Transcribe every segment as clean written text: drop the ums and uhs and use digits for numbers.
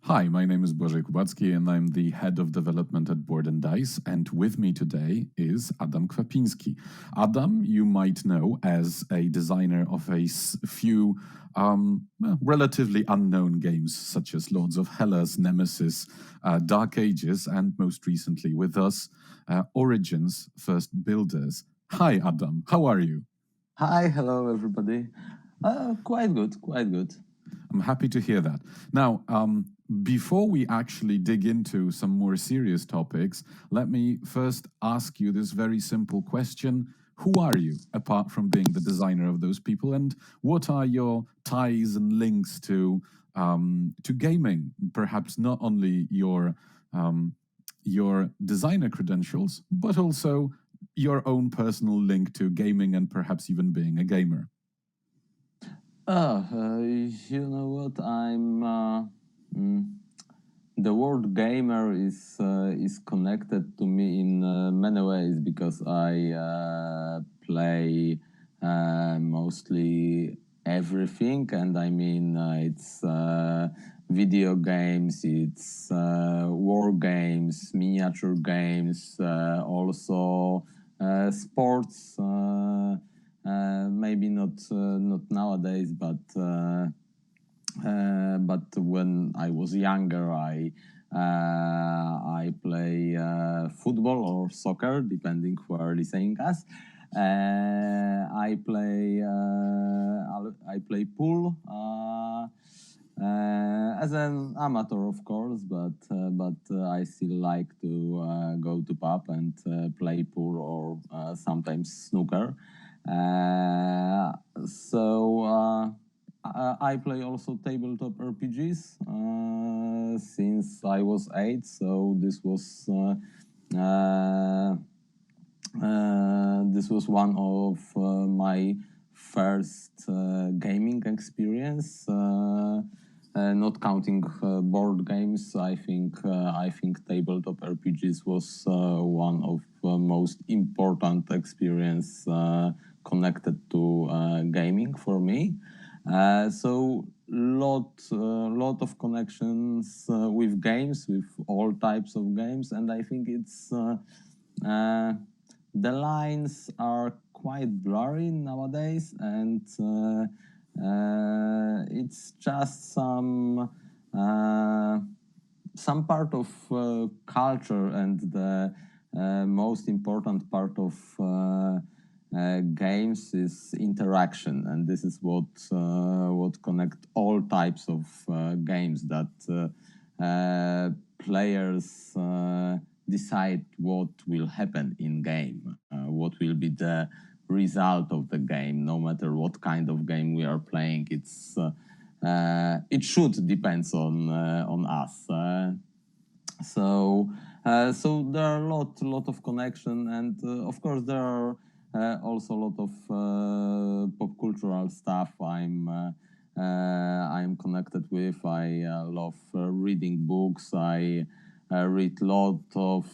Hi, my name is Bożej Kubacki, and I'm the head of development at Board&Dice. And with me today is Adam Kwapiński. Adam, you might know as a designer of a few relatively unknown games, such as Lords of Hellas, Nemesis, Dark Ages, and most recently with us, Origins First Builders. Hi, Adam. How are you? Hi, hello everybody. Quite good, quite good. I'm happy to hear that. Now, before we actually dig into some more serious topics, let me first ask you this very simple question. Who are you, apart from being the designer of those people, and what are your ties and links to gaming? Perhaps not only your designer credentials, but also your own personal link to gaming and perhaps even being a gamer. You know what? The word gamer is connected to me in many ways because I play mostly everything, and I mean it's video games, it's war games, miniature games, also sports. Maybe not nowadays, but when I was younger, I play football or soccer, depending who are listening us. I play pool as an amateur, of course, but I still like to go to pub and play pool or sometimes snooker. I play also tabletop RPGs since I was 8, so this was one of my first gaming experience. Not counting board games, I think tabletop RPGs was one of most important experience connected to gaming for me. So lot of connections with games, with all types of games, and I think it's the lines are quite blurry nowadays, and it's just some part of culture, and the most important part of games is interaction, and this is what connect all types of games, that players decide what will happen in game, what will be the result of the game, no matter what kind of game we are playing. It should depends on us. So there are a lot of connection, and of course there are also a lot of pop cultural stuff I'm connected with. I love reading books. I read a lot of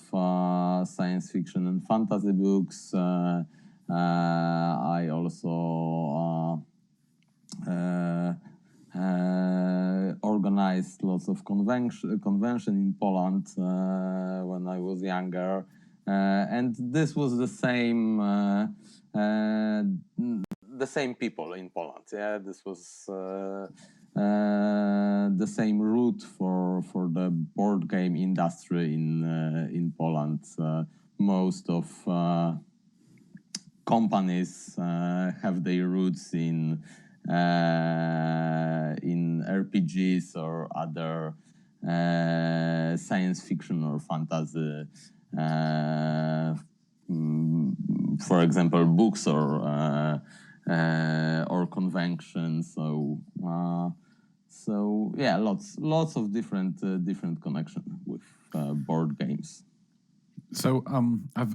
science fiction and fantasy books. I also organized lots of convention in Poland when I was younger, and this was the same people in Poland. Yeah, this was the same route for the board game industry in Poland. Most of companies have their roots in RPGs or other science fiction or fantasy, for example, books or conventions. So yeah, lots of different connection with board games. So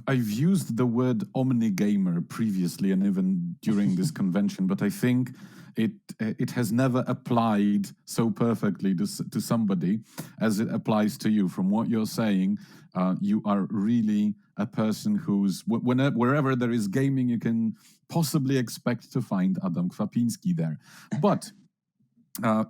I've used the word omnigamer previously and even during this convention, but I think it has never applied so perfectly to somebody as it applies to you. From what you're saying, you are really a person who's wherever there is gaming, you can possibly expect to find Adam Kwapiński there. But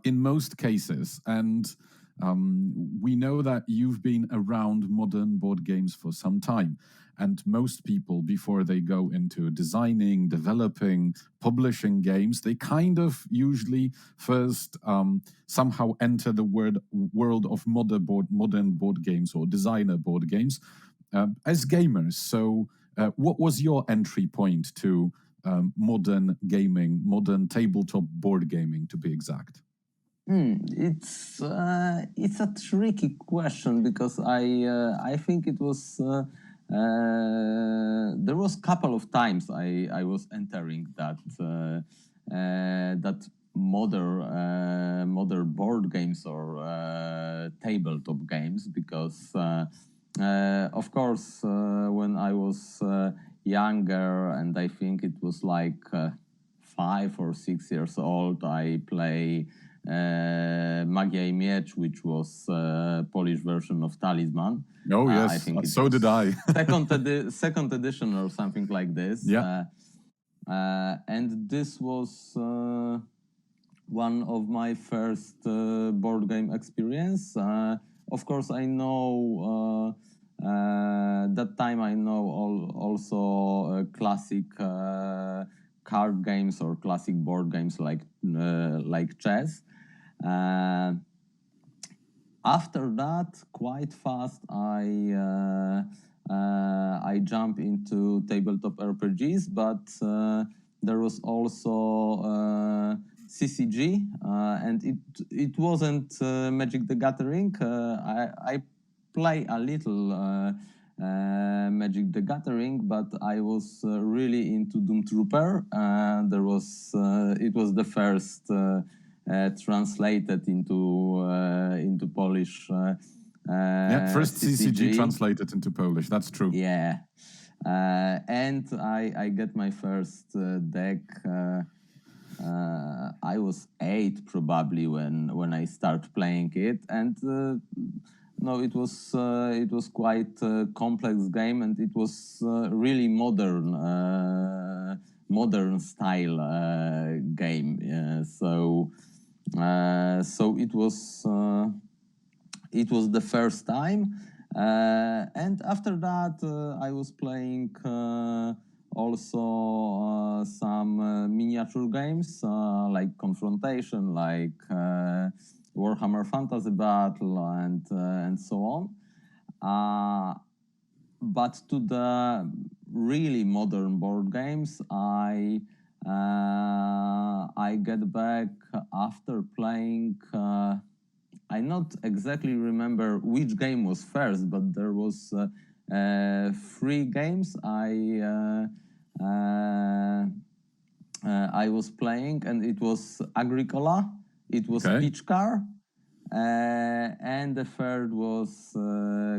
in most cases, and We know that you've been around modern board games for some time, and most people, before they go into designing, developing, publishing games, they kind of usually first somehow enter the world of modern board games or designer board games as gamers. So, what was your entry point to modern gaming, modern tabletop board gaming, to be exact? It's a tricky question because I think it was there was a couple of times I was entering that modern board games or tabletop games because of course when I was younger, and I think it was like 5 or 6 years old, I play Magia i Miecz, which was Polish version of Talisman. Oh, I yes, think it so was did I. second edition or something like this. Yeah. And this was one of my first board game experience. Of course, I know that time I know also classic card games or classic board games like chess. After that, quite fast, I jump into tabletop RPGs, but there was also CCG, and it wasn't Magic the Gathering. I play a little Magic the Gathering, but I was really into Doom Trooper. It was the first translated into Polish. First CCG CCG translated into Polish. That's true. Yeah, and I get my first deck. I was 8 probably when I start playing it, and no, it was quite a complex game, and it was really modern style game. So it was the first time, and after that I was playing also some miniature games like Confrontation, like Warhammer Fantasy Battle, and so on. But to the really modern board games, I get back after playing. I not exactly remember which game was first, but there was 3 games I was playing, and it was Agricola, it was Okay. Pitch Car, and the third was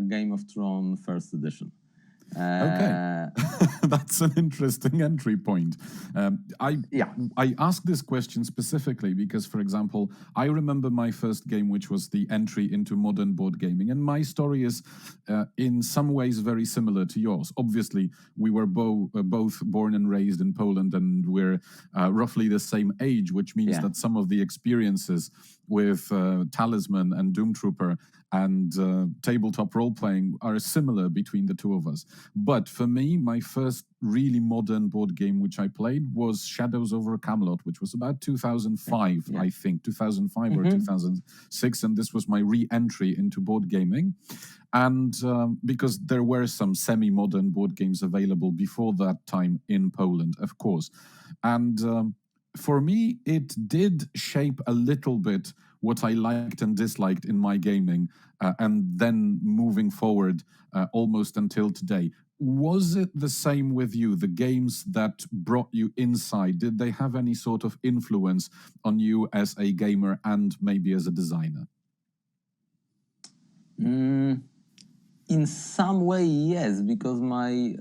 Game of Thrones first edition. Okay, that's an interesting entry point. I ask this question specifically because, for example, I remember my first game, which was the entry into modern board gaming, and my story is in some ways very similar to yours. Obviously, we were both born and raised in Poland, and we're roughly the same age, which means that some of the experiences with Talisman and Doom Trooper and tabletop role-playing are similar between the two of us. But for me, my first really modern board game which I played was Shadows over Camelot, which was about 2005, I think, 2005 or 2006, and this was my re-entry into board gaming. And because there were some semi-modern board games available before that time in Poland, of course. And for me, it did shape a little bit what I liked and disliked in my gaming, and then moving forward almost until today. Was it the same with you? The games that brought you inside, did they have any sort of influence on you as a gamer and maybe as a designer? In some way, yes, because my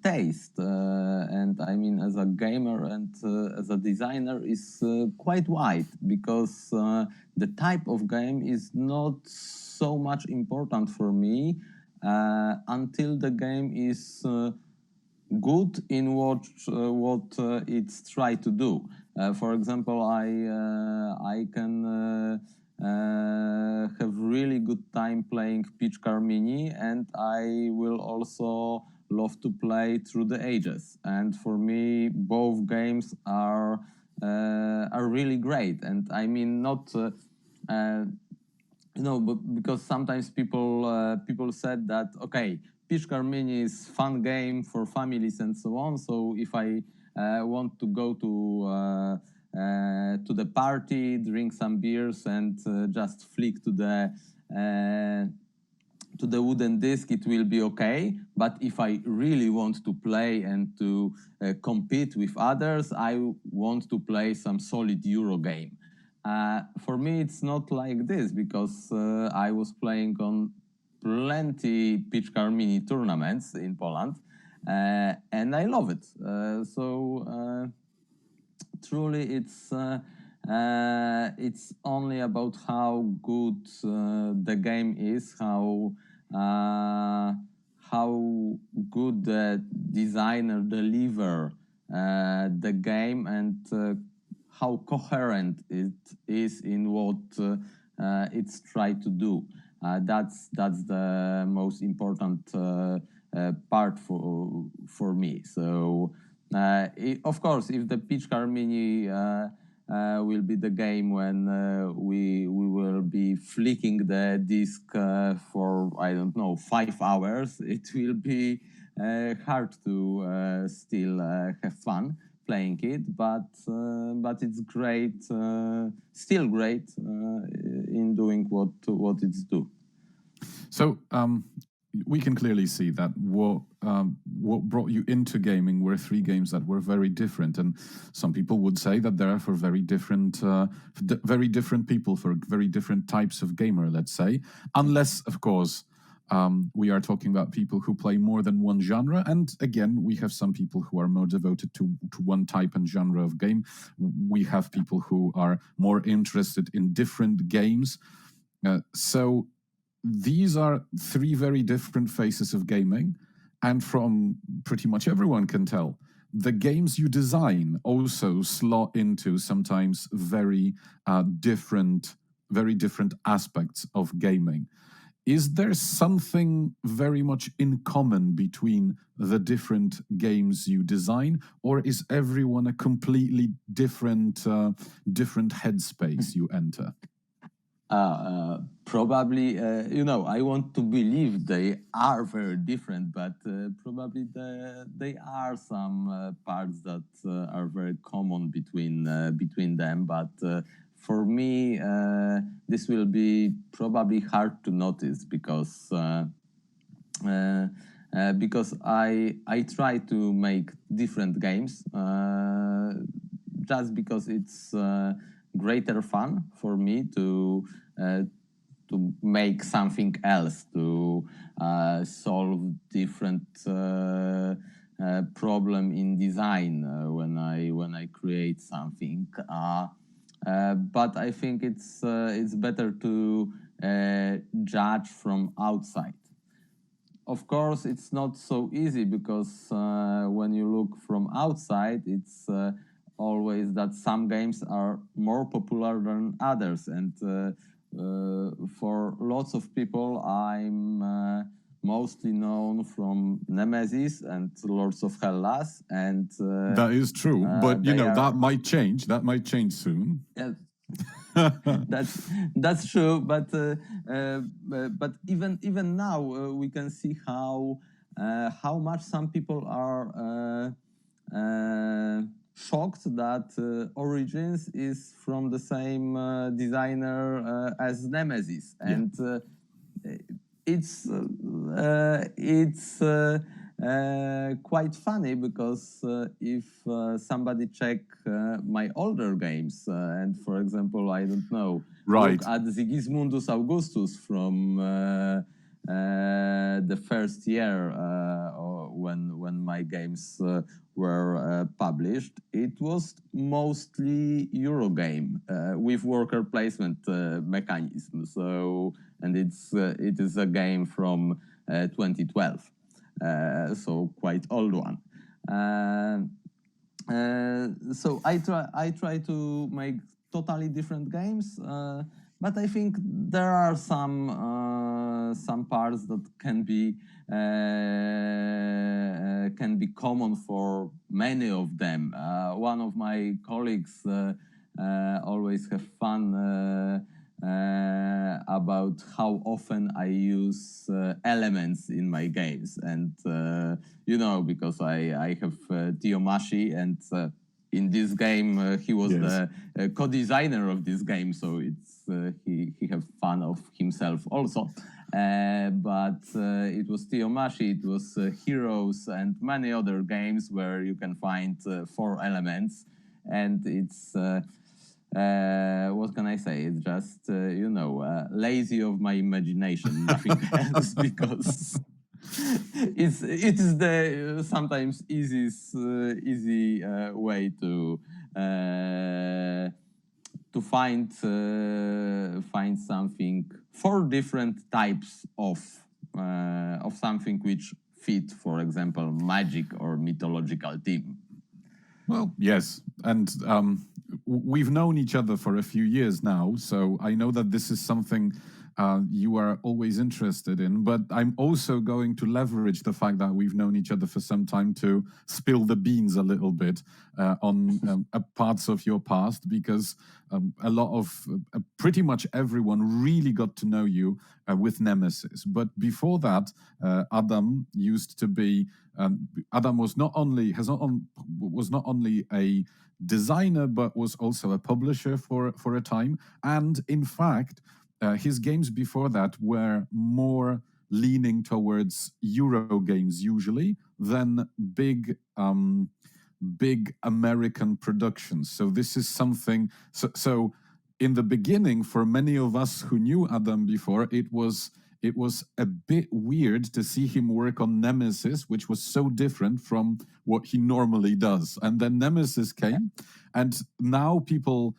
taste, and I mean as a gamer and as a designer, is quite wide, because the type of game is not so much important for me until the game is good in what it's tried to do. For example, I can good time playing Peach Car Mini, and I will also love to play Through the Ages. And for me, both games are really great. And I mean, not but because sometimes people said that okay, Peach Car Mini is fun game for families and so on. So if I want to go to the party, drink some beers, and just flick to the wooden disc, it will be okay. But if I really want to play and to compete with others, I want to play some solid Euro game. For me, it's not like this because I was playing on plenty Peach Car Mini tournaments in Poland, and I love it. Truly, it's only about how good the game is, how good the designer deliver the game, and how coherent it is in what it's tried to do. That's the most important part for me. So of course, if the Peach Car Mini will be the game when we will be flicking the disc for, I don't know, 5 hours, it will be hard to still have fun playing it, but it's great, still great in doing what it's do. So we can clearly see that what brought you into gaming were 3 games that were very different, and some people would say that they are for very different people, for very different types of gamer, let's say, unless, of course, we are talking about people who play more than one genre. And again, we have some people who are more devoted to one type and genre of game. We have people who are more interested in different games. So these are 3 very different faces of gaming. And from pretty much everyone can tell, the games you design also slot into sometimes very different aspects of gaming. Is there something very much in common between the different games you design, or is everyone a completely different headspace you enter? Probably, I want to believe they are very different, but probably they are some parts that are very common between them. But for me, this will be probably hard to notice because I try to make different games just because it's greater fun for me to make something else, to solve different problem in design when I create something. But I think it's better to judge from outside. Of course, it's not so easy because when you look from outside, it's always that some games are more popular than others. And for lots of people, I'm mostly known from Nemesis and Lords of Hellas. And that is true, but that might change. That might change soon. Yeah. That's true, but even now we can see how much some people are shocked that Origins is from the same designer as Nemesis, and it's quite funny because if somebody check my older games and, for example, I don't know, look at Sigismundus Augustus from the first year when my games were published, it was mostly Eurogame with worker placement mechanism. So, and it is a game from 2012. So quite old one. So I try to make totally different games, but I think there are some parts that can be common for many of them. One of my colleagues always have fun about how often I use elements in my games, and because I have Tiyomashi, and in this game he was Yes. the co-designer of this game, so it's he have fun of himself also. But it was Tiyomashi, it was Heroes, and many other games where you can find 4 elements, and it's what can I say? It's just lazy of my imagination, nothing else, because it is the sometimes easy way to find something, 4 different types of something which fit, for example, magic or mythological theme. Well, yes, and we've known each other for a few years now, so I know that this is something you are always interested in, but I'm also going to leverage the fact that we've known each other for some time to spill the beans a little bit on parts of your past, because a lot of pretty much everyone really got to know you with Nemesis. But before that, Adam used to be Adam was not only a designer, but was also a publisher for a time, and in fact his games before that were more leaning towards Euro games usually than big American productions. So this is something. So in the beginning, for many of us who knew Adam before, it was a bit weird to see him work on Nemesis, which was so different from what he normally does. And then Nemesis came, and now people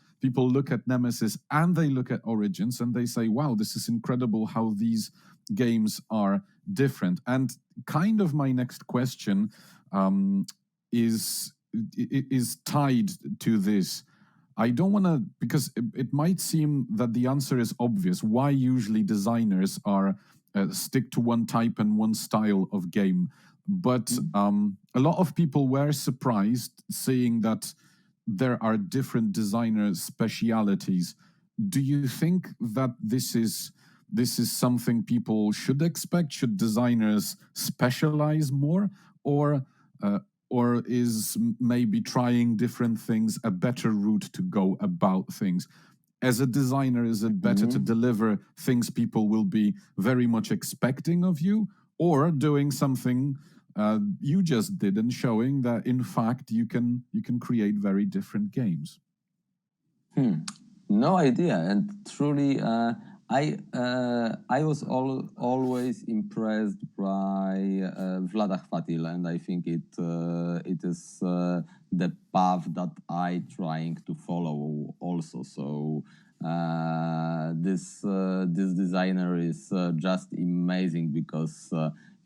look at Nemesis and they look at Origins and they say, wow, this is incredible how these games are different. And kind of my next question is tied to this. I don't want to, because it might seem that the answer is obvious. Why usually designers are stick to one type and one style of game. But a lot of people were surprised seeing that there are different designer specialities. Do you think that this is something people should expect? Should designers specialize more, or is maybe trying different things a better route to go about things? As a designer, is it better to deliver things people will be very much expecting of you, or doing something you just did and showing that in fact you can create very different games? No idea, and truly, I was always impressed by Vlada Chvatil, and I think it is the path that I trying to follow also. So this designer is just amazing, because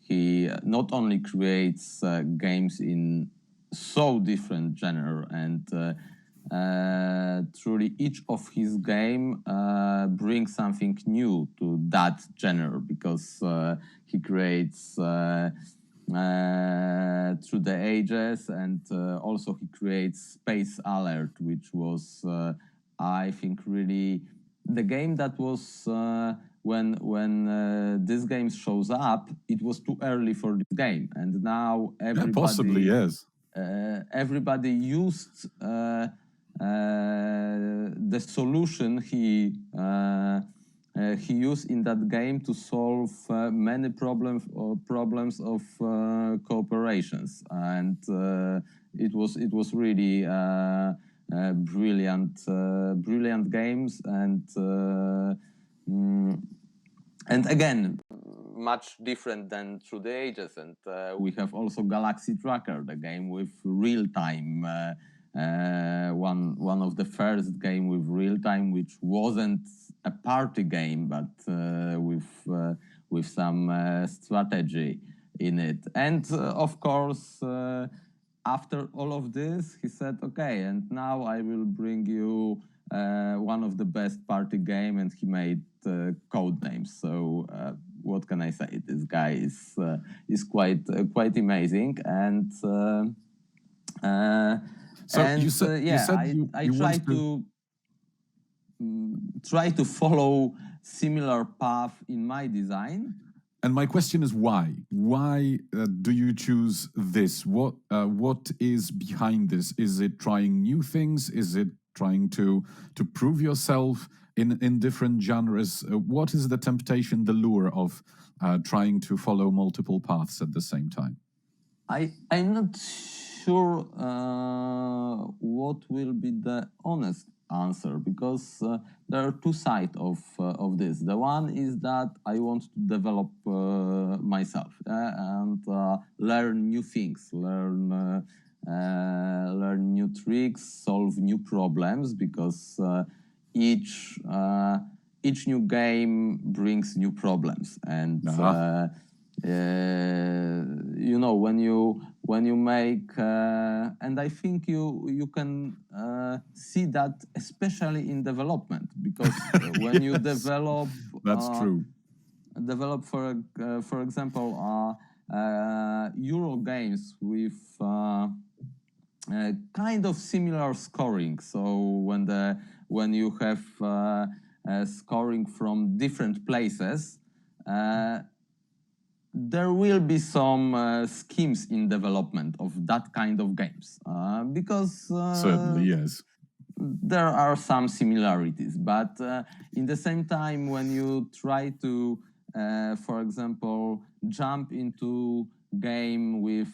he not only creates games in so different genre, and truly each of his game brings something new to that genre, because he creates through the ages, and also he creates Space Alert, which was I think really the game that was when this game shows up, it was too early for this game, and now everybody Possibly, yes. Everybody used the solution he used in that game to solve many problems of cooperations, and it was really brilliant games, and again, much different than Through the Ages. And we have also Galaxy Tracker, the game with real time. One of the first game with real time, which wasn't a party game, but with some strategy in it. And of course, after all of this, he said, "Okay, and now I will bring you one of the best party game, and he made code names. So what can I say? This guy is quite amazing, and you said I you try want to. try to follow similar path in my design. And my question is why? Why do you choose this? What is behind this? Is it trying new things? Is it trying to prove yourself in different genres? What is the temptation, the lure of trying to follow multiple paths at the same time? I'm not sure what will be the honest answer, because there are two sides of this. The one is that I want to develop myself and learn new things, learn new tricks, solve new problems, because each new game brings new problems, and you know, when you make and I think you can see that especially in development, because when you develop That's true. develop for example Euro games with kind of similar scoring. So when you have scoring from different places, there will be some schemes in development of that kind of games, because Certainly, yes. there are some similarities. But in the same time, when you try to, for example, jump into game with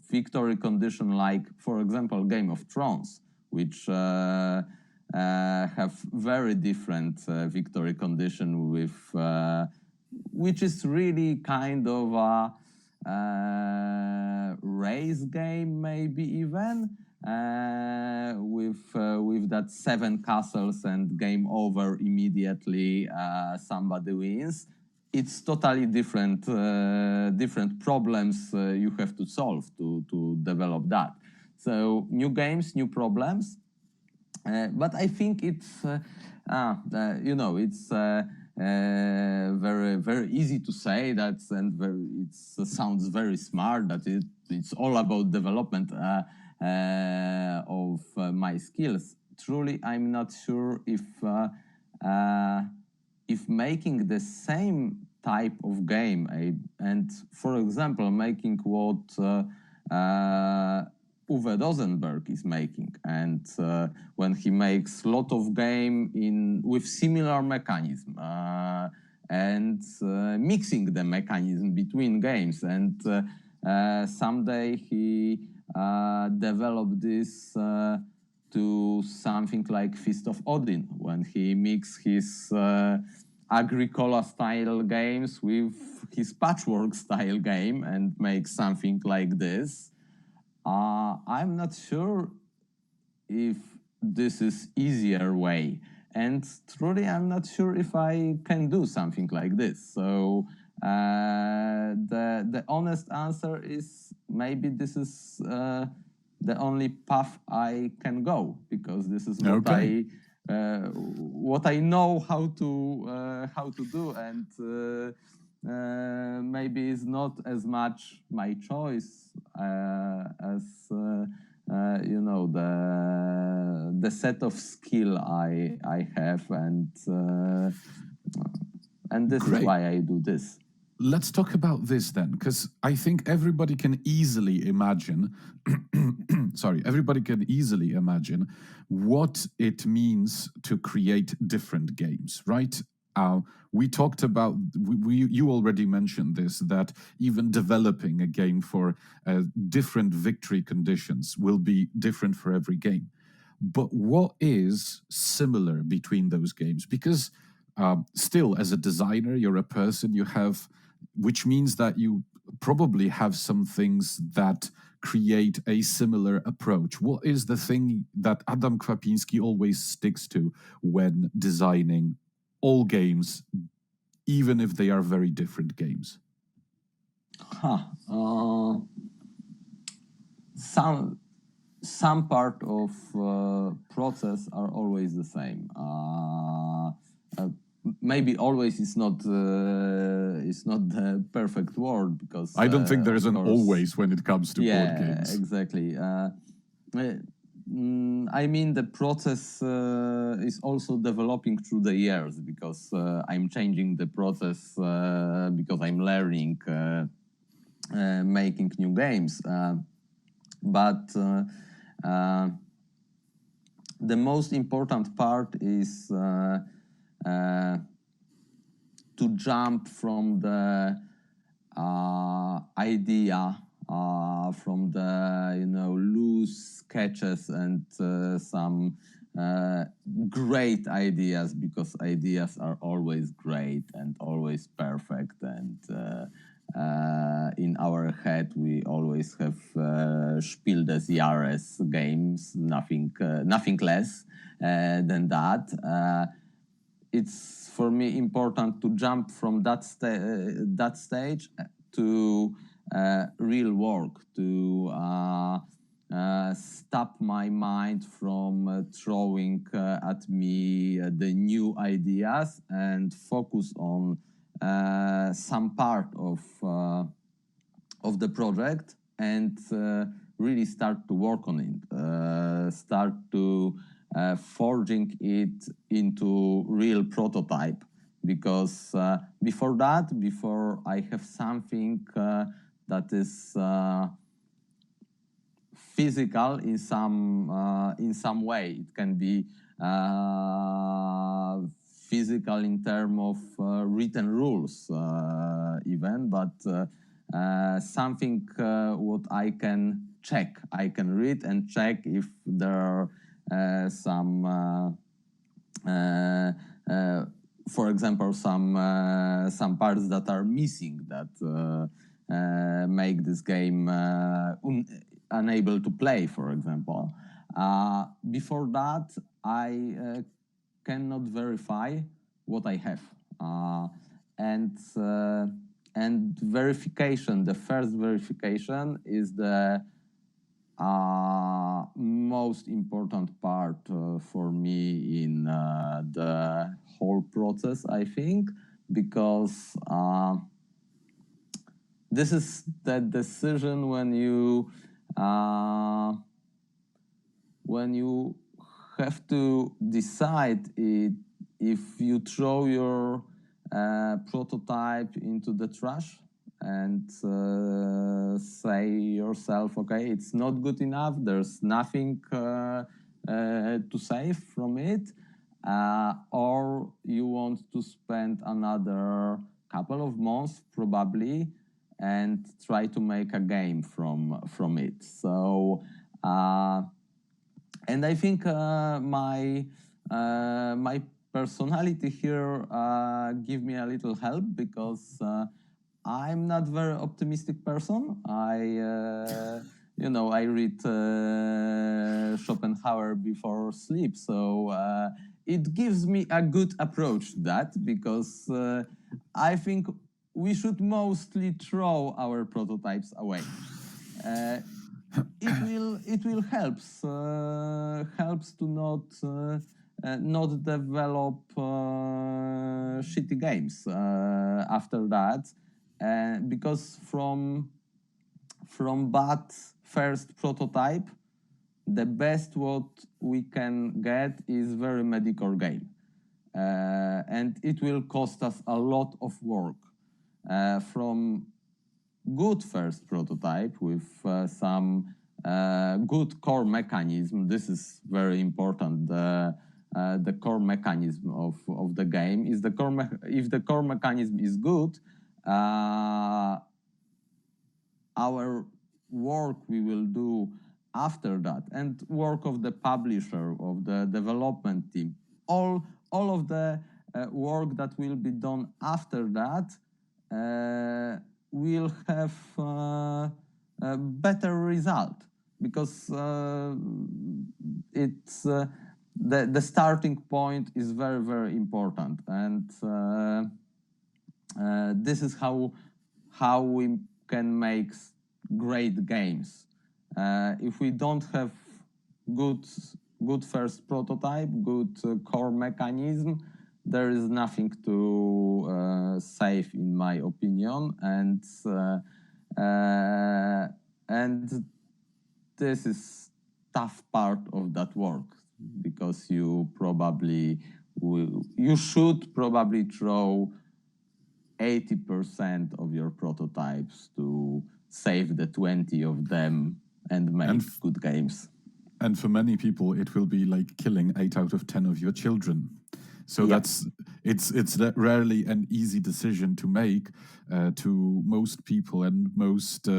victory condition, like, for example, Game of Thrones, which have very different victory condition, with which is really kind of a race game, maybe even, with that 7 castles and game over immediately, somebody wins. It's totally different different problems you have to solve to develop that. So new games, new problems. But I think it's you know, it's very easy to say that, and it sounds very smart, that it's all about development of my skills. Truly, I'm not sure if making the same type of game, and for example making what Uwe Rosenberg is making, and when he makes a lot of game with similar mechanism, and mixing the mechanism between games, and someday he developed this to something like Fist of Odin, when he mixed his Agricola style games with his patchwork style game and makes something like this. I'm not sure if this is easier way, and truly I'm not sure if I can do something like this. So the honest answer is maybe this is the only path I can go, because this is what I know how to do, and maybe it's not as much my choice as you know, the set of skill I have, and this Great. is why I do this. Let's talk about this then, because I think everybody can easily imagine everybody can easily imagine what it means to create different games, right? We talked about, you already mentioned this, that even developing a game for different victory conditions will be different for every game. But what is similar between those games? Because still, as a designer, you're a person, which means that you probably have some things that create a similar approach. What is the thing that Adam Kwapiński always sticks to when designing all games, even if they are very different games? some part of process are always the same. Maybe always is not the perfect word, because I don't think there is of an course, always when it comes to board games. Exactly. I mean, the process is also developing through the years, because I'm changing the process because I'm learning, making new games. But the most important part is to jump from the idea, from the loose sketches and some great ideas, because ideas are always great and always perfect, and in our head we always have Spiel des Jahres games, nothing less than that. It's for me important to jump from that stage to real work, to stop my mind from throwing at me the new ideas, and focus on some part of the project, and really start to work on it, start to forging it into real prototype, because before I have something that is physical in some way. It can be physical in terms of written rules, even, but something what I can check. I can read and check if there are some, for example, some parts that are missing, that make this game unable to play, for example. Before that, I cannot verify what I have, and verification. The first verification is the most important part for me in the whole process, I think, because this is the decision when you have to decide if you throw your prototype into the trash and say yourself, okay, it's not good enough, there's nothing to save from it, or you want to spend another couple of months probably and try to make a game from it. So and I think my personality here give me a little help, because I'm not very optimistic person. I read Schopenhauer before sleep, so it gives me a good approach to that, because I think we should mostly throw our prototypes away. It will helps to not develop shitty games after that, because from bad first prototype, the best what we can get is very mediocre game, and it will cost us a lot of work. From good first prototype with some good core mechanism. This is very important. The core mechanism of the game is if the core mechanism is good, our work we will do after that, and work of the publisher, of the development team, all of the work that will be done after that will have a better result, because it's the starting point is very, very important, and this is how we can make great games. If we don't have good, good first prototype, good core mechanism. There is nothing to save, in my opinion, and this is tough part of that work, because you should probably throw 80% of your prototypes to save the 20 of them and make good games. And for many people, it will be like killing 8 out of 10 of your children. So it's rarely an easy decision to make to most people and most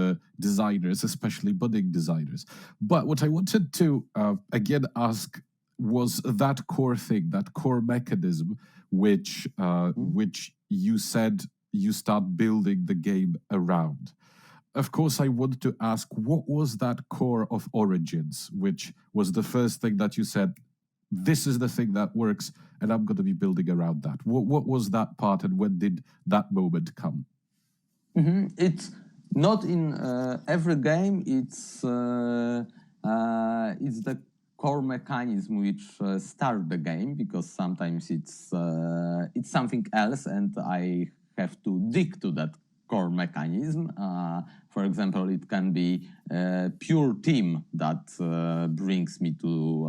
designers, especially budding designers. But what I wanted to again ask was that core thing, that core mechanism, which you said you start building the game around. Of course, I want to ask, what was that core of Origins, which was the first thing that you said, this is the thing that works, and I'm going to be building around that. What was that part, and when did that moment come? It's not in every game. It's the core mechanism which start the game, because sometimes it's something else, and I have to dig to that core mechanism. For example, it can be pure team that brings me to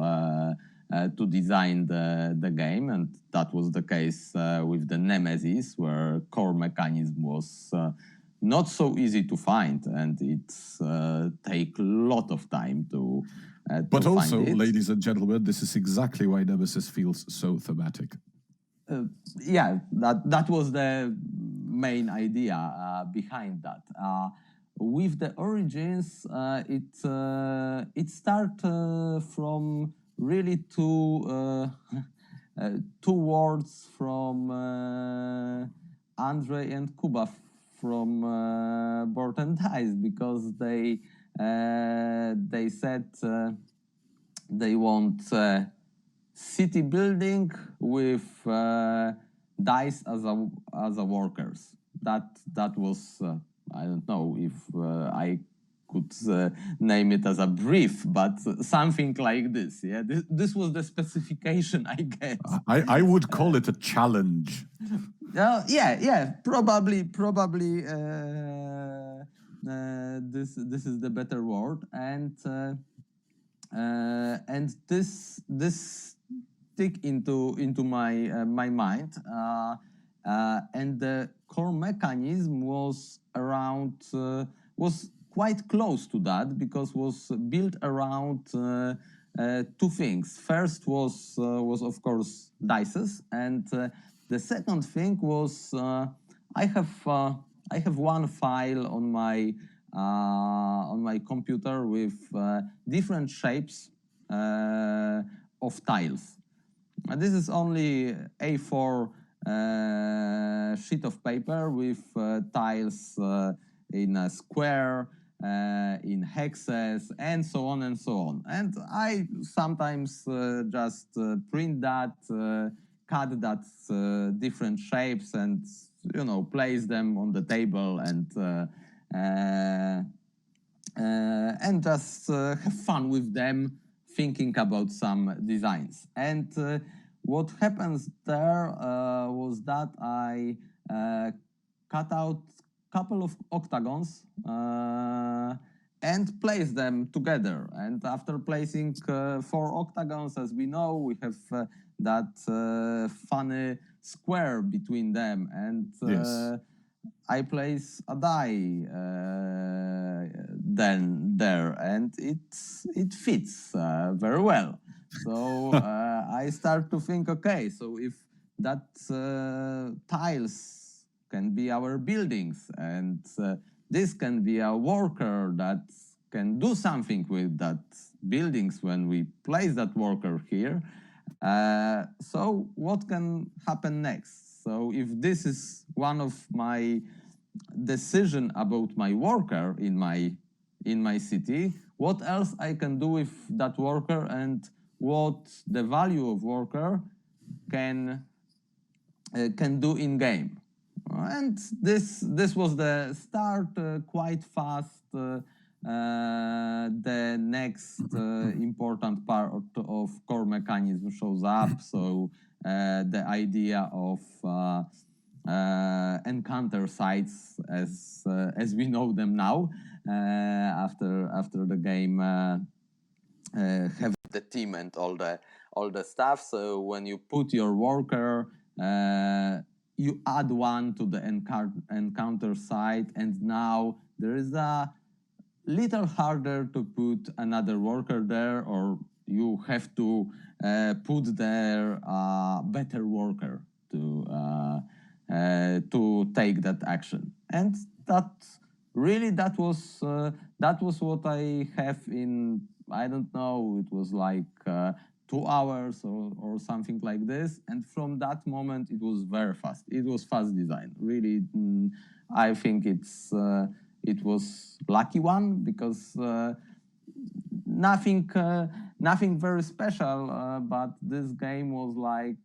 design the game, and that was the case with the Nemesis, where core mechanism was not so easy to find, and it's take a lot of time to But also, find it. Ladies and gentlemen, this is exactly why Nemesis feels so thematic. That was the main idea behind that. With the Origins, it started from really two words from Andre and Kuba from Board&Dice, because they said they want city building with dice as a workers. That was I don't know if I could name it as a brief, but something like this. Yeah, this was the specification I get. I would call it a challenge. Probably. This is the better word, and this stick into my mind, and the core mechanism was around was quite close to that, because was built around two things. First was of course dices, and the second thing was I have one file on my computer with different shapes of tiles. This is only A4 sheet of paper with tiles in a square, in hexes, and so on and so on. And I sometimes just print that, cut that different shapes, and place them on the table, and just have fun with them, thinking about some designs. And what happens there was that I cut out a couple of octagons and place them together. And after placing 4 octagons, as we know, we have that funny square between them. And Yes. I place a die then there, and it fits very well. So I start to think, okay, so if that tiles can be our buildings, and this can be a worker that can do something with that buildings when we place that worker here, so what can happen next? So if this is one of my decision about my worker in my city, what else I can do with that worker, and what the value of worker can do in game. And this was the start, quite fast the next important part of core mechanism shows up. So the idea of encounter sites as we know them now after the game have the team and all the stuff. So when you put your worker, you add one to the encounter site, and now there is a little harder to put another worker there, or you have to put there a better worker to take that action. And that really that was what I have in, I don't know, it was like 2 hours or something like this. And from that moment, it was very fast. It was fast design. Really, I think it was lucky one, because nothing very special. But this game was like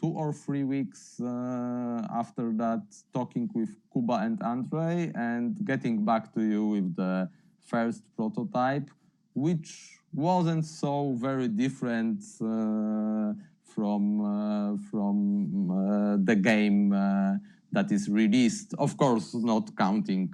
2 or 3 weeks after that, talking with Kuba and Andre and getting back to you with the first prototype, which wasn't so very different from the game that is released. Of course, not counting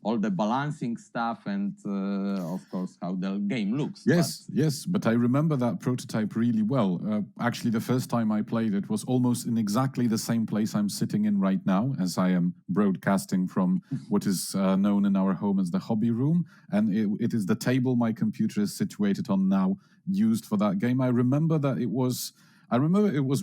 all the balancing stuff and of course how the game looks. Yes, but I remember that prototype really well. Actually, the first time I played it was almost in exactly the same place I'm sitting in right now, as I am broadcasting from what is known in our home as the hobby room. And it is the table my computer is situated on now, used for that game. I remember it was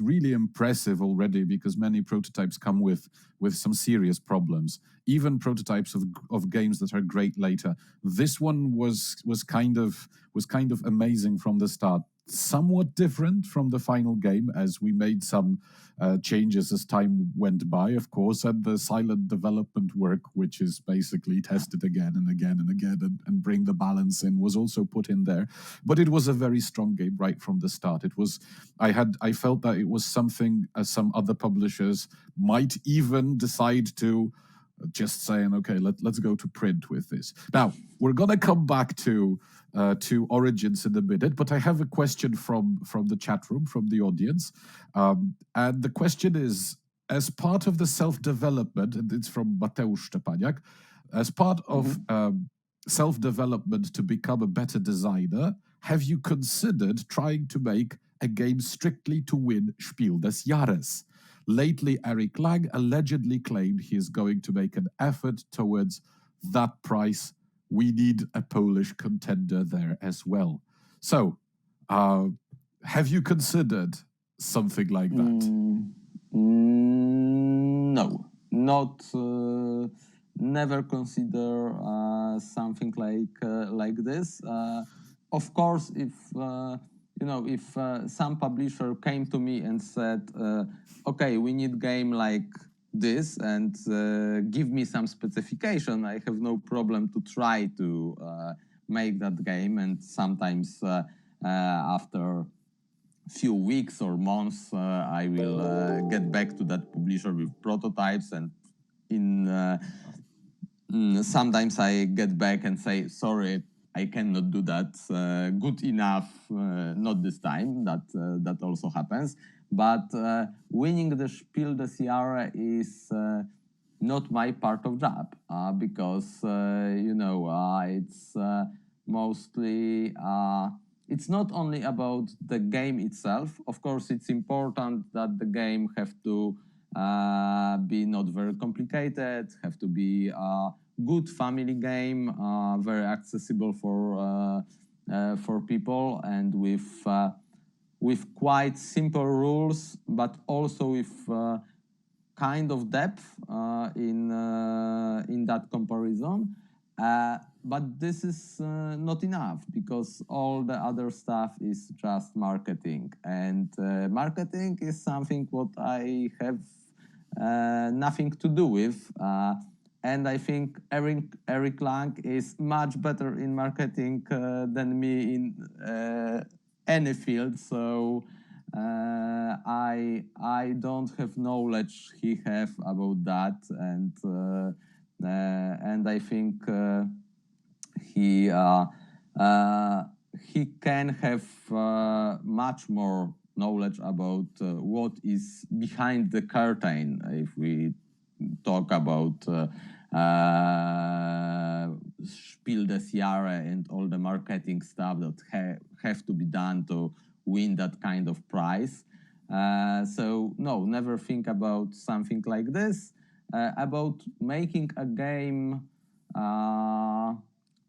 really impressive already, because many prototypes come with some serious problems. Even prototypes of games that are great later. This one was kind of amazing from the start. Somewhat different from the final game, as we made some changes as time went by, of course, and the silent development work, which is basically tested again and again and again and bring the balance in, was also put in there. But it was a very strong game right from the start. I felt that it was something some other publishers might even decide to just saying, okay, let's go to print with this. Now, we're going to come back to Origins in a minute, but I have a question from the chat room, from the audience. And the question is, as part of the self-development, and it's from Mateusz Szczepaniak, as part of self-development to become a better designer, have you considered trying to make a game strictly to win Spiel des Jahres? Lately, Eric Lang allegedly claimed he is going to make an effort towards that prize. We need a Polish contender there as well. So, have you considered something like that? No, not. Never consider something like this. Of course, if if some publisher came to me and said, okay, we need game like this, and give me some specification, I have no problem to try to make that game. And sometimes after few weeks or months, I will get back to that publisher with prototypes, and sometimes I get back and say, sorry, I cannot do that good enough, not this time. That also happens. But winning the Spiel des Jahres is not my part of job, because it's mostly it's not only about the game itself. Of course, it's important that the game have to be not very complicated, have to be a good family game, very accessible for people, and with quite simple rules, but also with kind of depth in that comparison. But this is not enough, because all the other stuff is just marketing, and marketing is something what I have nothing to do with. And I think Eric Lang is much better in marketing than me in any field. So I don't have knowledge he have about that, and I think he he can have much more knowledge about what is behind the curtain if we talk about Spiel des Jahres and all the marketing stuff that have to be done to win that kind of prize. So no, never think about something like this. About making a game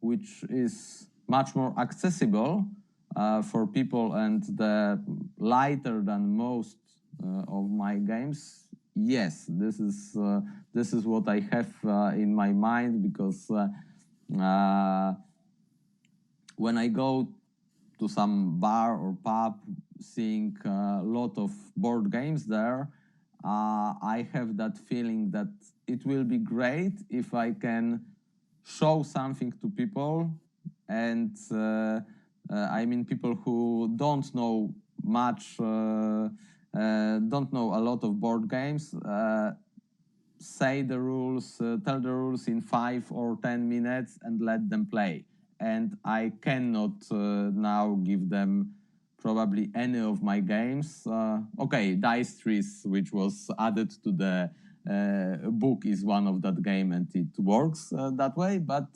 which is much more accessible for people and the lighter than most of my games. Yes, this is what I have in my mind, because when I go to some bar or pub, seeing a lot of board games there, I have that feeling that it will be great if I can show something to people, and I mean people who don't know much, don't know a lot of board games, say the rules, tell the rules in 5 or 10 minutes and let them play. And I cannot now give them probably any of my games. Okay, Dice Trees, which was added to the book, is one of that game, and it works that way. But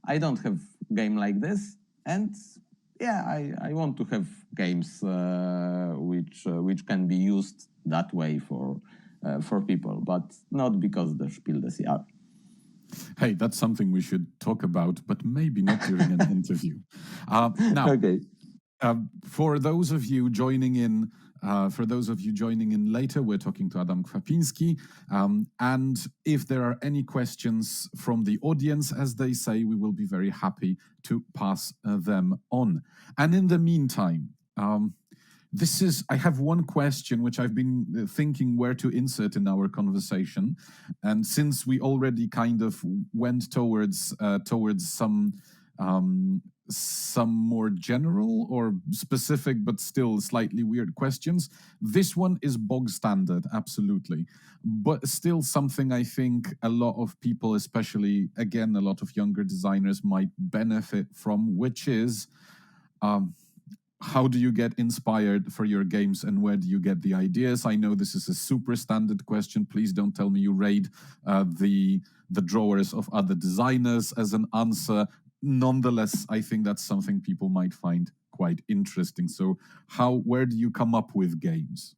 I don't have game like this, and yeah, I want to have games which can be used that way for people, but not because the Spiel des Jahres. Hey, that's something we should talk about, but maybe not during an interview. Now, Okay. For those of you joining in, later, we're talking to Adam Kwapiński. And if there are any questions from the audience, as they say, we will be very happy to pass them on. And in the meantime, I have one question which I've been thinking where to insert in our conversation, and since we already kind of went towards some more general or specific but still slightly weird questions, this one is bog standard, absolutely, but still something I think a lot of people, especially again a lot of younger designers, might benefit from, which is how do you get inspired for your games and where do you get the ideas? I know this is a super standard question. Please don't tell me you raid the drawers of other designers as an answer. Nonetheless, I think that's something people might find quite interesting. So where do you come up with games?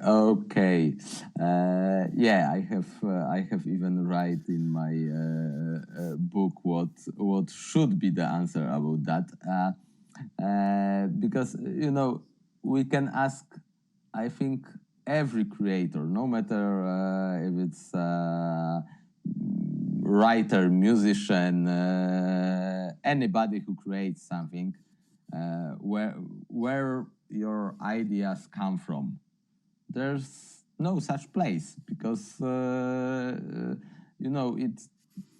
Okay. Yeah, I have even write in my book what should be the answer about that. Because we can ask, I think, every creator, no matter if it's writer, musician, anybody who creates something, where your ideas come from. There's no such place, because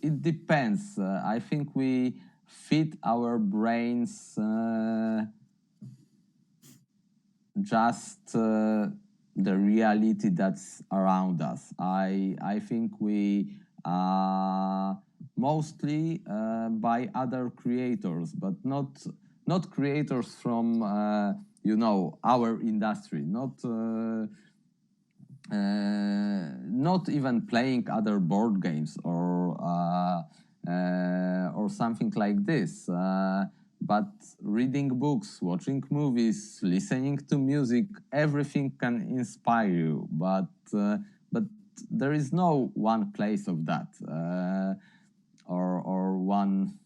it depends. I think we fit our brains just the reality that's around us. I think we mostly by other creators, but not creators from our industry, not even playing other board games or something like this, but reading books, watching movies, listening to music. Everything can inspire you, but there is no one place of that, or one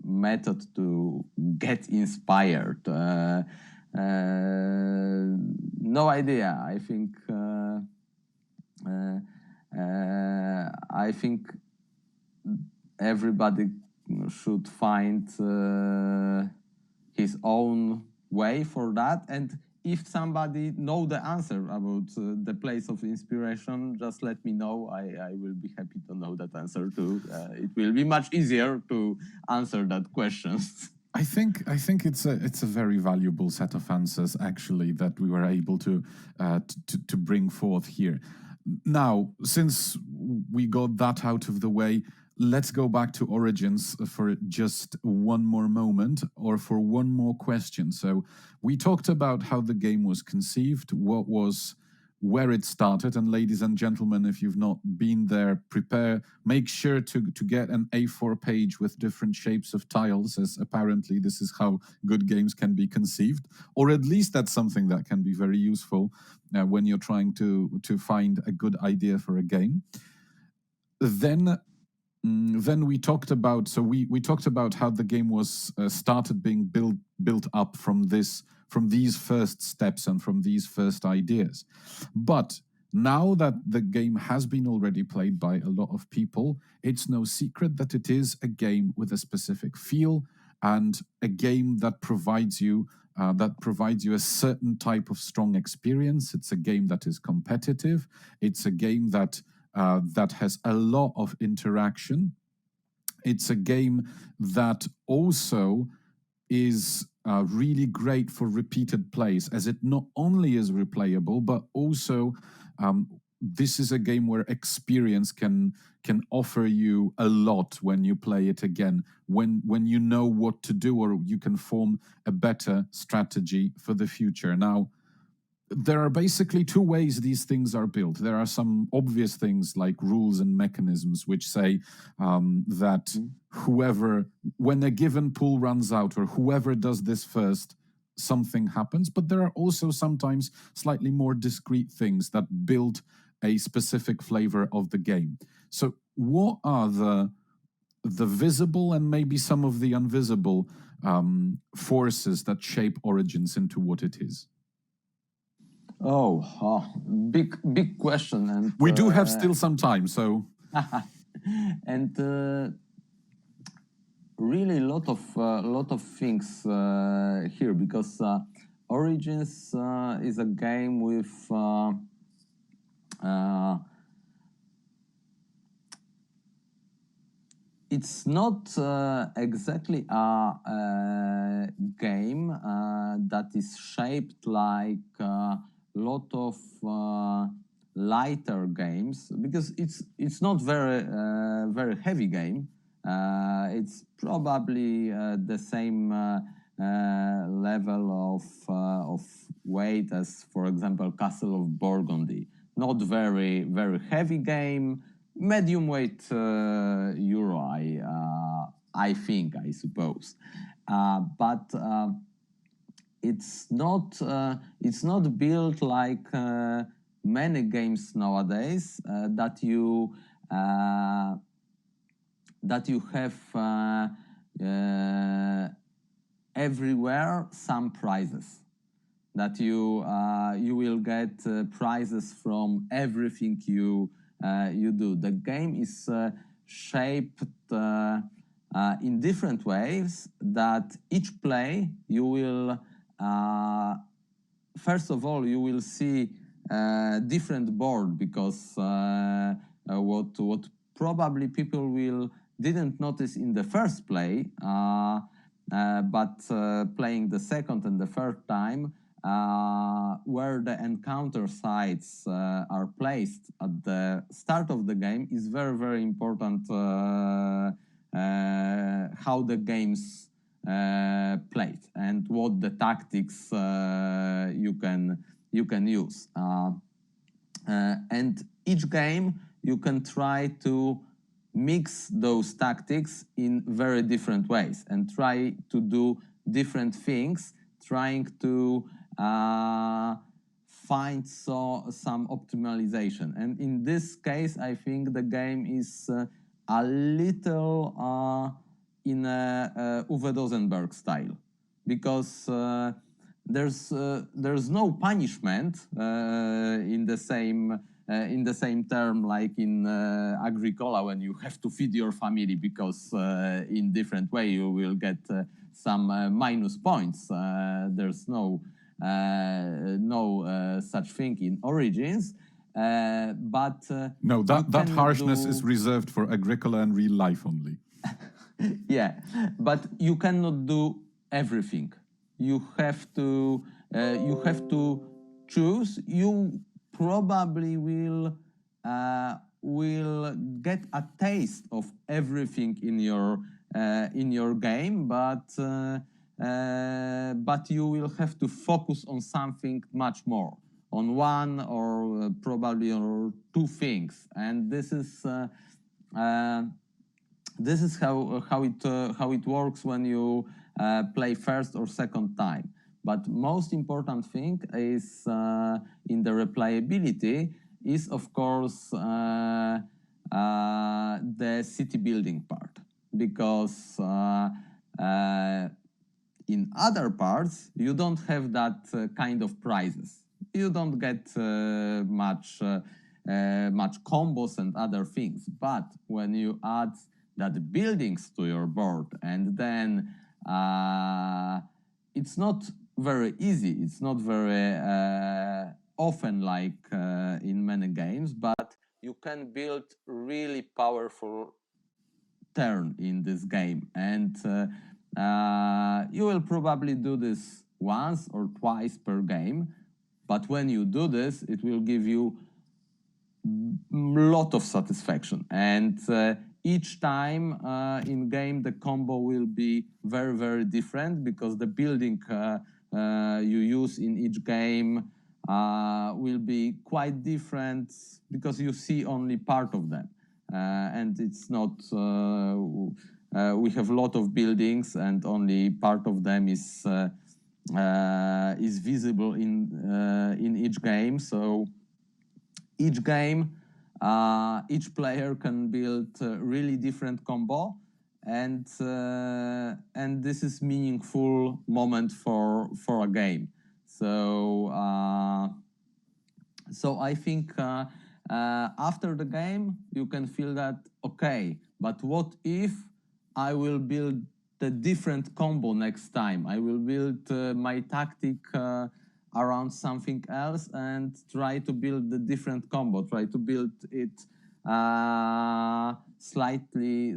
method to get inspired. No idea. I think everybody should find his own way for that, and if somebody know the answer about the place of inspiration, just let me know. I will be happy to know that answer too. It will be much easier to answer that question. I think it's a very valuable set of answers, actually, that we were able to bring forth here. Now, since we got that out of the way, let's go back to Origins for just one more moment or for one more question. So we talked about how the game was conceived, where it started. And ladies and gentlemen, if you've not been there, make sure to get an A4 page with different shapes of tiles, as apparently this is how good games can be conceived, or at least that's something that can be very useful when you're trying to find a good idea for a game. Then we talked about we talked about how the game was started being built up from these first steps and from these first ideas. But now that the game has been already played by a lot of people, it's no secret that it is a game with a specific feel and a game that provides you a certain type of strong experience. It's a game that is competitive. It's a game that has a lot of interaction. It's a game that also is really great for repeated plays, as it not only is replayable, but also this is a game where experience can offer you a lot when you play it again, when you know what to do, or you can form a better strategy for the future. Now, there are basically two ways these things are built. There are some obvious things like rules and mechanisms which say that when a given pool runs out, or whoever does this first, something happens. But there are also sometimes slightly more discrete things that build a specific flavor of the game. So what are the visible and maybe some of the invisible forces that shape Origins into what it is? Big question, and we do have still some time, so and really a lot of things here, because Origins is a game with it's not exactly a game that is shaped like lot of lighter games, because it's not very heavy game. It's probably the same level of weight as, for example, Castle of Burgundy. Not very heavy game, medium weight Euro, I think, I suppose, but it's not built like many games nowadays that you have everywhere some prizes, that you will get prizes from everything you do. The game is shaped in different ways, that each play you will first of all you will see different board, because what probably people didn't notice in the first play, but playing the second and the third time, where the encounter sites are placed at the start of the game, is very important. How the game's played and what the tactics you can use, and each game you can try to mix those tactics in very different ways and try to do different things, trying to find some optimization. And in this case, I think the game is a little in a Uwe Dosenberg style, because there's no punishment in the same term like in Agricola, when you have to feed your family, because in different way you will get some minus points. There's no such thing in Origins. But no, that harshness is reserved for Agricola and real life only. Yeah, but you cannot do everything. You have to choose. You probably will will get a taste of everything in your game, but you will have to focus on something much more, on one or probably or two things, and this is how it works when you play first or second time. But most important thing is in the replayability is of course the city building part, because in other parts you don't have that kind of prizes. You don't get much combos and other things. But when you add that buildings to your board, and then it's not very easy. It's not very often like in many games, but you can build really powerful turn in this game, and you will probably do this once or twice per game, but when you do this, it will give you lot of satisfaction, and each time in game the combo will be very, very different, because the building you use in each game will be quite different, because you see only part of them, and it's not we have a lot of buildings and only part of them is visible in each game. So each game, each player can build a really different combo, and this is meaningful moment for a game. So I think after the game you can feel that, okay, but what if I will build the different combo next time? I will build my tactic around something else and try to build the different combo, try to build it slightly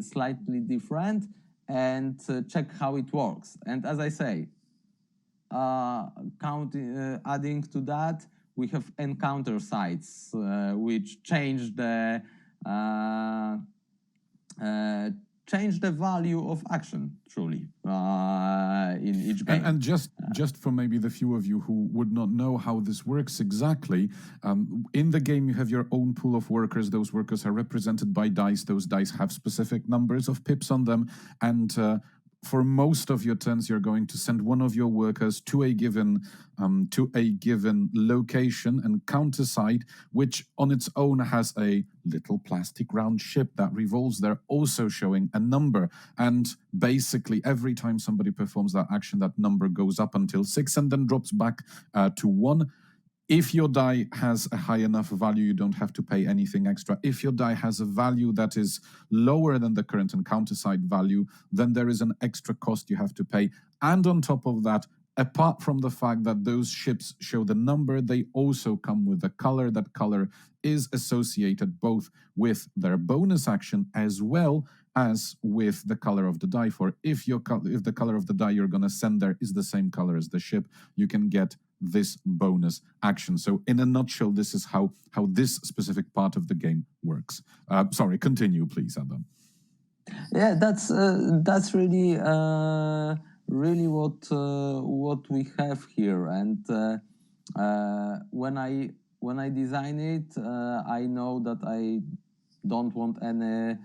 different, and check how it works. And as I say, adding to that, we have encounter sites which change the value of action truly in each game. And just for maybe the few of you who would not know how this works exactly, in the game you have your own pool of workers. Those workers are represented by dice. Those dice have specific numbers of pips on them, and for most of your turns, you're going to send one of your workers to a given location and counter site, which on its own has a little plastic round ship that revolves there, also showing a number. And basically, every time somebody performs that action, that number goes up until 6 and then drops back to 1. If your die has a high enough value, you don't have to pay anything extra. If your die has a value that is lower than the current encounter site value, then there is an extra cost you have to pay. And on top of that, apart from the fact that those ships show the number, they also come with a color. That color is associated both with their bonus action as well as with the color of the die. For if the color of the die you're going to send there is the same color as the ship, you can get this bonus action. So in a nutshell, this is how this specific part of the game works. Sorry, continue, please, Adam. Yeah, that's really what we have here. And when I design it, I know that I don't want any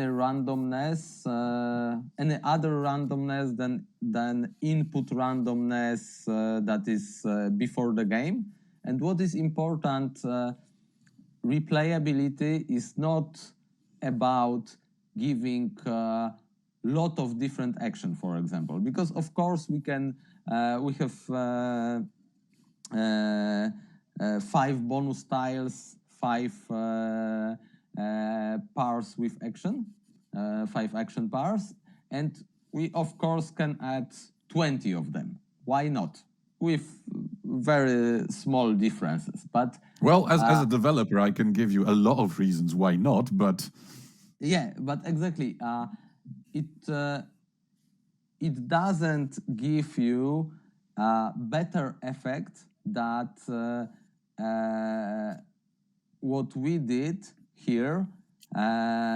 randomness, any other randomness than input randomness that is before the game. And what is important, replayability is not about giving lot of different action, for example, because of course we can we have 5 bonus tiles, 5 pairs with action, 5 action pairs, and we of course can add 20 of them. Why not? With very small differences. But well, as a developer, I can give you a lot of reasons why not, but yeah, but exactly, it doesn't give you a better effect that what we did here,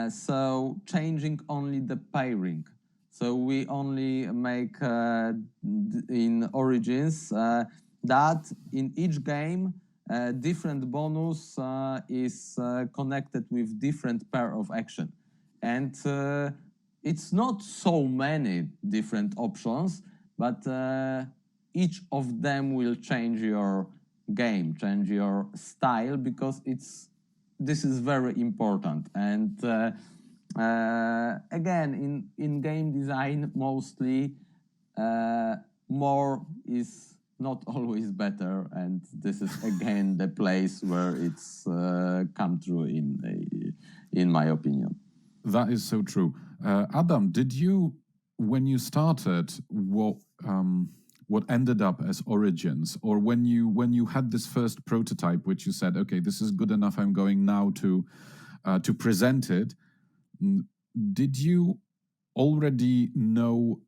so changing only the pairing. So we only make in Origins that in each game different bonus is connected with different pair of action. And it's not so many different options, but each of them will change your game, change your style, because this is very important. And again, in game design, mostly more is not always better, and this is again the place where it's come true in my opinion. That is so true. Adam, did you, when you started, what ended up as Origins, or when you had this first prototype, which you said, okay, this is good enough, I'm going now to present it, did you already know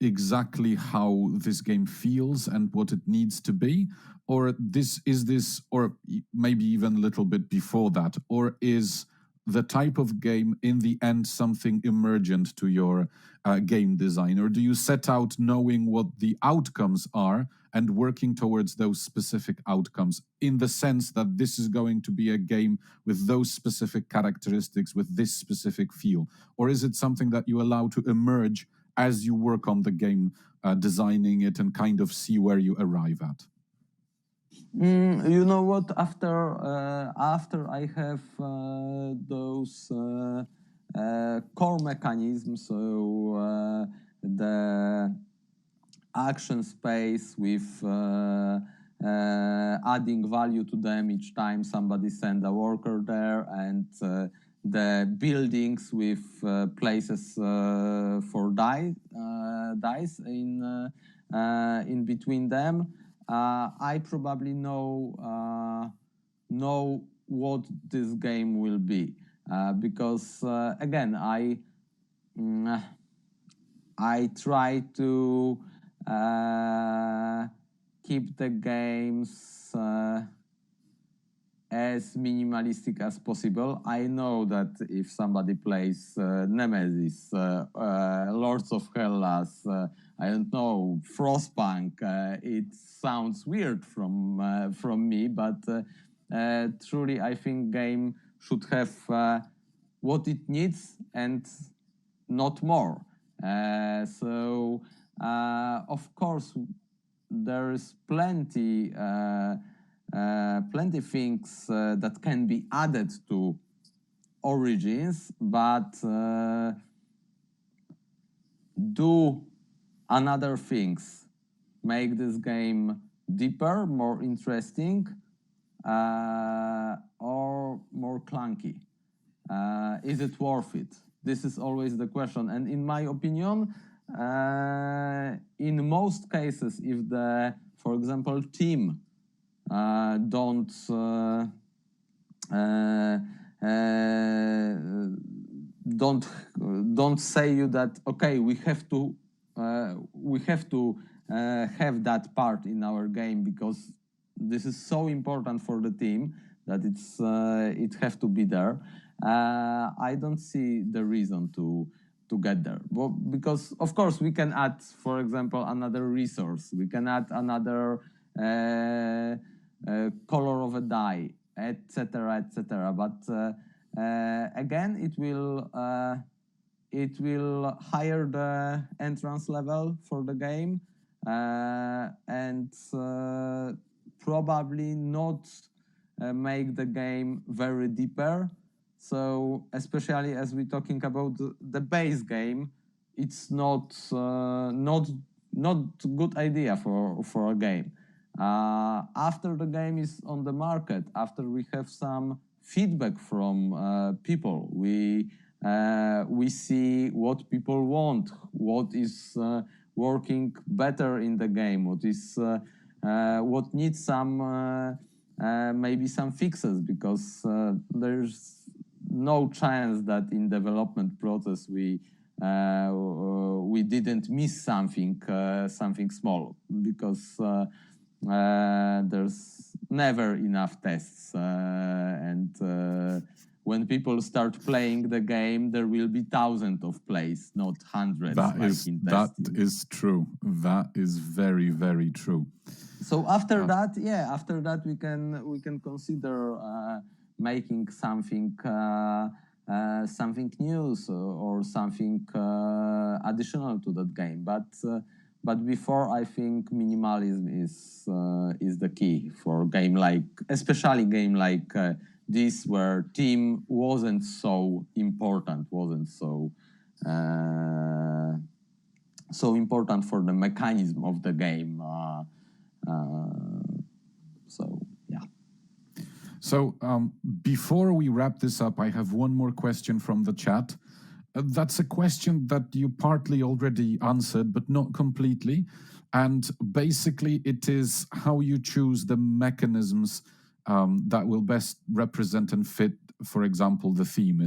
exactly how this game feels and what it needs to be, or or maybe even a little bit before that, or is the type of game in the end something emergent to your game design, or do you set out knowing what the outcomes are and working towards those specific outcomes, in the sense that this is going to be a game with those specific characteristics, with this specific feel? Or is it something that you allow to emerge as you work on the game, designing it, and kind of see where you arrive at? You know what? After I have those core mechanisms, so the action space with adding value to them each time somebody send a worker there, and the buildings with places for dice in between them. I probably know what this game will be, because again, I try to keep the games as minimalistic as possible. I know that if somebody plays Nemesis, Lords of Hellas, I don't know, Frostpunk, it sounds weird from me, but truly I think game should have what it needs and not more. So of course there is plenty things that can be added to Origins, but do another things make this game deeper, more interesting, or more clunky? Is it worth it? This is always the question. And in my opinion, in most cases, if the, for example, team don't say you that, okay, we have to have that part in our game because this is so important for the team that it have to be there. I don't see the reason to get there. Well, because of course we can add, for example, another resource. We can add another color of a die, etc., etc. But again, it will higher the entrance level for the game, and probably not make the game very deeper. So especially as we're talking about the base game, it's not good idea for a game. After the game is on the market, after we have some feedback from people, we see what people want, what is working better in the game, what needs some maybe some fixes, because there's no chance that in development process we didn't miss something small, because there's never enough tests, and when people start playing the game, there will be thousands of plays, not hundreds. That like is true. That is very, very true. So after that we can consider making something something new or something additional to that game. But before, I think minimalism is the key for game like, especially game like this, where team wasn't so important, wasn't so so important for the mechanism of the game. So yeah. So before we wrap this up, I have one more question from the chat. That's a question that you partly already answered, but not completely. And basically, it is how you choose the mechanisms that will best represent and fit, for example, the theme.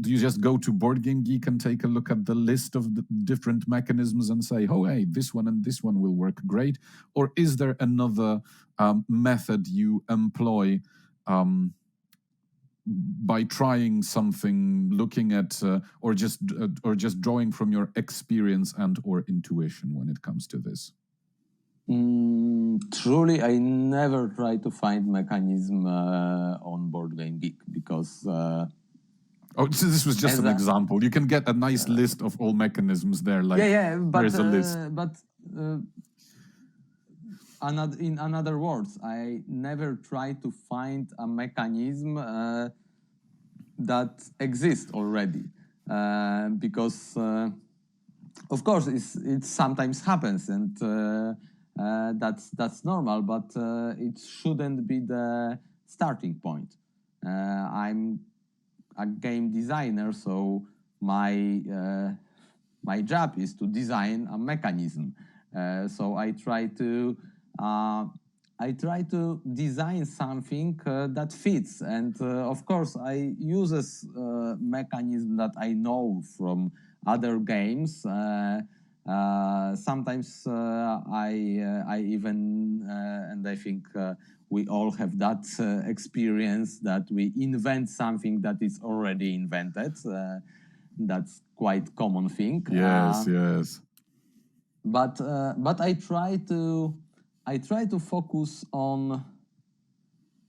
Do you just go to Board Game Geek and take a look at the list of the different mechanisms and say, oh, hey, this one and this one will work great? Or is there another method you employ by trying something, looking at, or just drawing from your experience and or intuition when it comes to this? Truly, I never try to find mechanism on Board Game Geek because. So this was just an example. You can get a nice list of all mechanisms there. Like but there's a list. In other words, I never try to find a mechanism that exists already, because of course it sometimes happens, and that's normal, but it shouldn't be the starting point. I'm a game designer, so my job is to design a mechanism. So I try to design something that fits, and of course I use a mechanism that I know from other games. Sometimes I even and I think we all have that experience that we invent something that is already invented. That's quite common thing. Yes. But I try to focus on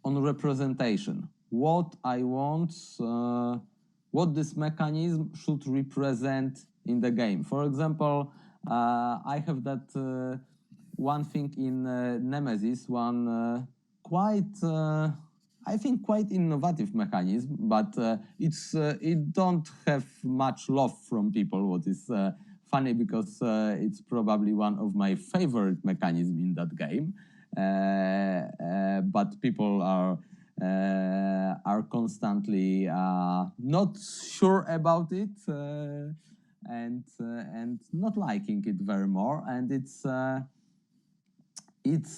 representation. What I want, what this mechanism should represent in the game. For example, I have that one thing in Nemesis, one I think quite innovative mechanism, but it don't have much love from people. What is funny, because it's probably one of my favorite mechanisms in that game, but people are constantly not sure about it and not liking it very more, and it's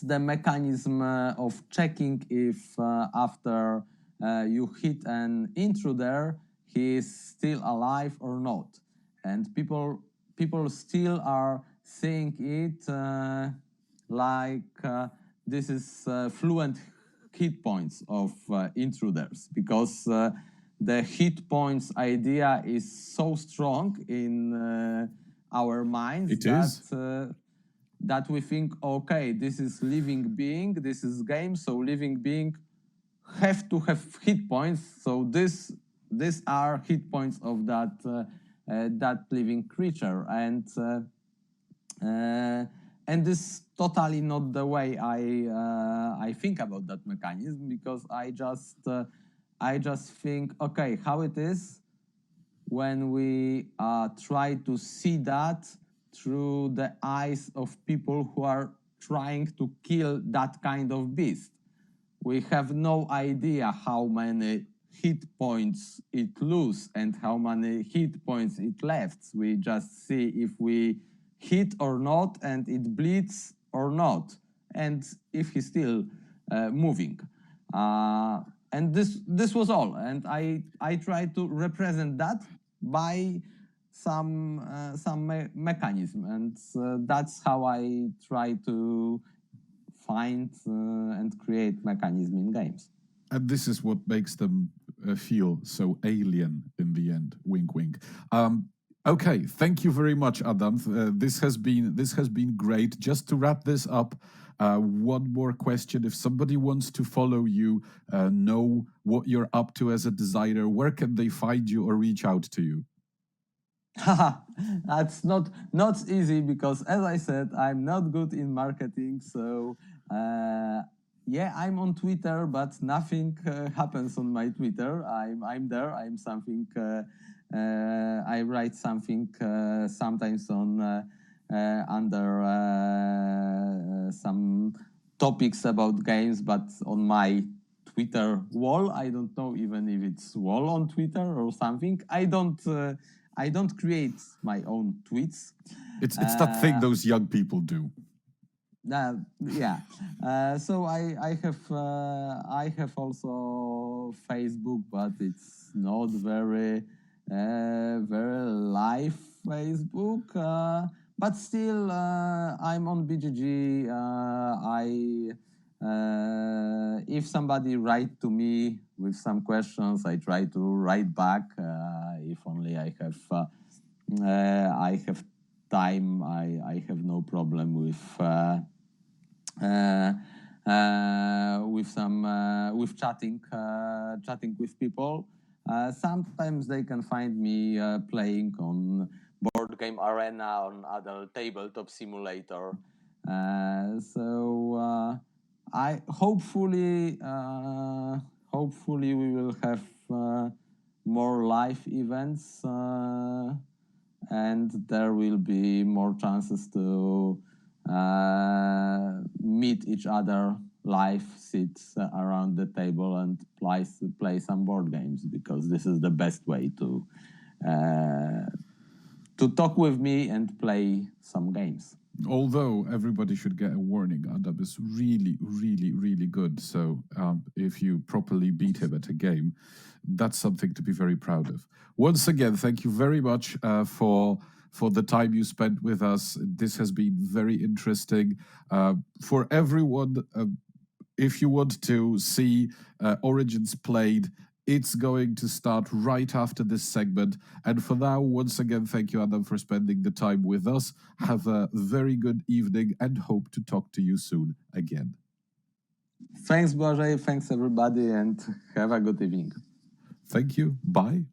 the mechanism of checking if after you hit an intruder, he is still alive or not. And people still are seeing it like this is fluent hit points of intruders, because the hit points idea is so strong in our minds that we think, okay, this is living being, this is game, so living being have to have hit points. So these are hit points of that living creature, and this totally not the way I think about that mechanism, because I just think, okay, how it is when we try to see that through the eyes of people who are trying to kill that kind of beast. We have no idea how many hit points it loses and how many hit points it left. We just see if we hit or not, and it bleeds or not, and if he's still moving. And this was all. And I tried to represent that by some mechanism, and that's how I try to find and create mechanism in games. And this is what makes them feel so alien in the end. Wink, wink. Okay, thank you very much, Adam. This has been great. Just to wrap this up, one more question: if somebody wants to follow you, know what you're up to as a designer, where can they find you or reach out to you? That's not easy because, as I said, I'm not good in marketing. So yeah, I'm on Twitter, but nothing happens on my Twitter. I'm there. I'm something. I write something sometimes on under some topics about games, but on my Twitter wall. I don't know even if it's wall on Twitter or something. I don't create my own tweets. It's that thing those young people do. Yeah. So I have also Facebook, but it's not very live Facebook. But still, I'm on BGG. If somebody write to me with some questions, I try to write back. If only I have time, I have no problem with chatting with people. Sometimes they can find me playing on board game arena, on other tabletop simulator. So I hopefully we will have more live events, and there will be more chances to meet each other live, sit around the table and play some board games, because this is the best way to talk with me and play some games. Although everybody should get a warning, Adam is really, really, really good. So if you properly beat him at a game, that's something to be very proud of. Once again, thank you very much for the time you spent with us. This has been very interesting. For everyone, if you want to see Origins played, it's going to start right after this segment. And for now, once again, thank you, Adam, for spending the time with us. Have a very good evening and hope to talk to you soon again. Thanks, Błażej. Thanks, everybody, and have a good evening. Thank you. Bye.